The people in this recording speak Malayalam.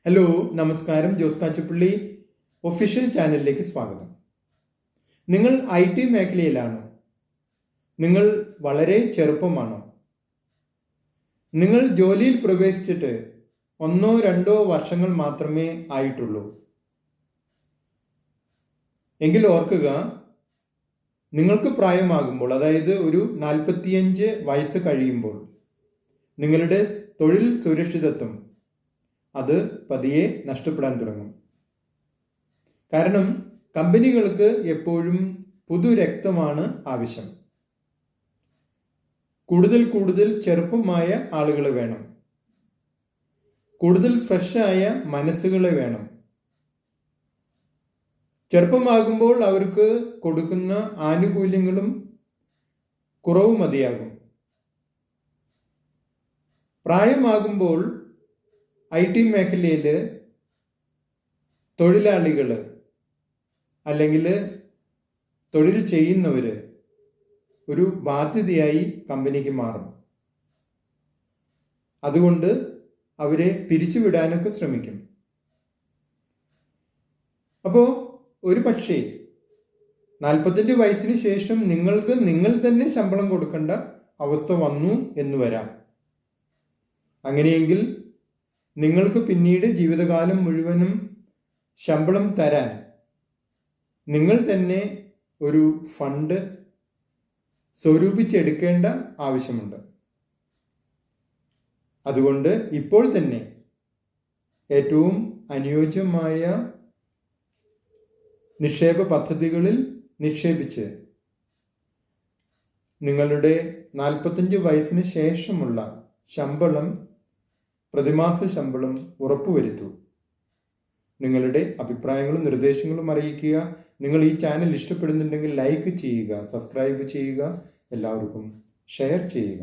ഹലോ, നമസ്കാരം. ജോസ് കാച്ചപ്പള്ളി ഒഫീഷ്യൽ ചാനലിലേക്ക് സ്വാഗതം. നിങ്ങൾ IT മേഖലയിലാണോ? നിങ്ങൾ വളരെ ചെറുപ്പമാണോ? നിങ്ങൾ ജോലിയിൽ പ്രവേശിച്ചിട്ട് 1-2 വർഷങ്ങൾ മാത്രമേ ആയിട്ടുള്ളൂ എങ്കിൽ ഓർക്കുക, നിങ്ങൾക്ക് പ്രായമാകുമ്പോൾ, അതായത് ഒരു 45 വയസ്സ് കഴിയുമ്പോൾ നിങ്ങളുടെ തൊഴിൽ സുരക്ഷിതത്വം അത് പതിയെ നഷ്ടപ്പെടാൻ തുടങ്ങും. കാരണം കമ്പനികൾക്ക് എപ്പോഴും പുതുരക്തമാണ് ആവശ്യം. കൂടുതൽ ചെറുപ്പമായ ആളുകളെ വേണം, കൂടുതൽ ഫ്രഷായ മനസ്സുകളെ വേണം. ചെറുപ്പമാകുമ്പോൾ അവർക്ക് കൊടുക്കുന്ന ആനുകൂല്യങ്ങളും കുറവ് മതിയാകും. പ്രായമാകുമ്പോൾ IT മേഖലയിൽ തൊഴിലാളികൾ അല്ലെങ്കിൽ തൊഴിൽ ചെയ്യുന്നവർ ഒരു ബാധ്യതയായി കമ്പനിക്ക് മാറും. അതുകൊണ്ട് അവരെ പിരിച്ചുവിടാനൊക്കെ ശ്രമിക്കും. അപ്പോൾ ഒരു പക്ഷേ 45 വയസ്സിന് ശേഷം നിങ്ങൾ തന്നെ ശമ്പളം കൊടുക്കേണ്ട അവസ്ഥ വന്നു എന്ന് വരാം. അങ്ങനെയെങ്കിൽ നിങ്ങൾക്ക് പിന്നീട് ജീവിതകാലം മുഴുവനും ശമ്പളം തരാൻ നിങ്ങൾ തന്നെ ഒരു ഫണ്ട് സ്വരൂപിച്ചെടുക്കേണ്ട ആവശ്യമുണ്ട്. അതുകൊണ്ട് ഇപ്പോൾ തന്നെ ഏറ്റവും അനുയോജ്യമായ നിക്ഷേപ പദ്ധതികളിൽ നിക്ഷേപിച്ച് നിങ്ങളുടെ 45 വയസ്സിന് ശേഷമുള്ള ശമ്പളം, പ്രതിമാസ ശമ്പളം ഉറപ്പുവരുത്തൂ. നിങ്ങളുടെ അഭിപ്രായങ്ങളും നിർദ്ദേശങ്ങളും അറിയിക്കുക. നിങ്ങൾ ഈ ചാനൽ ഇഷ്ടപ്പെടുന്നുണ്ടെങ്കിൽ ലൈക്ക് ചെയ്യുക, സബ്സ്ക്രൈബ് ചെയ്യുക, എല്ലാവർക്കും ഷെയർ ചെയ്യുക.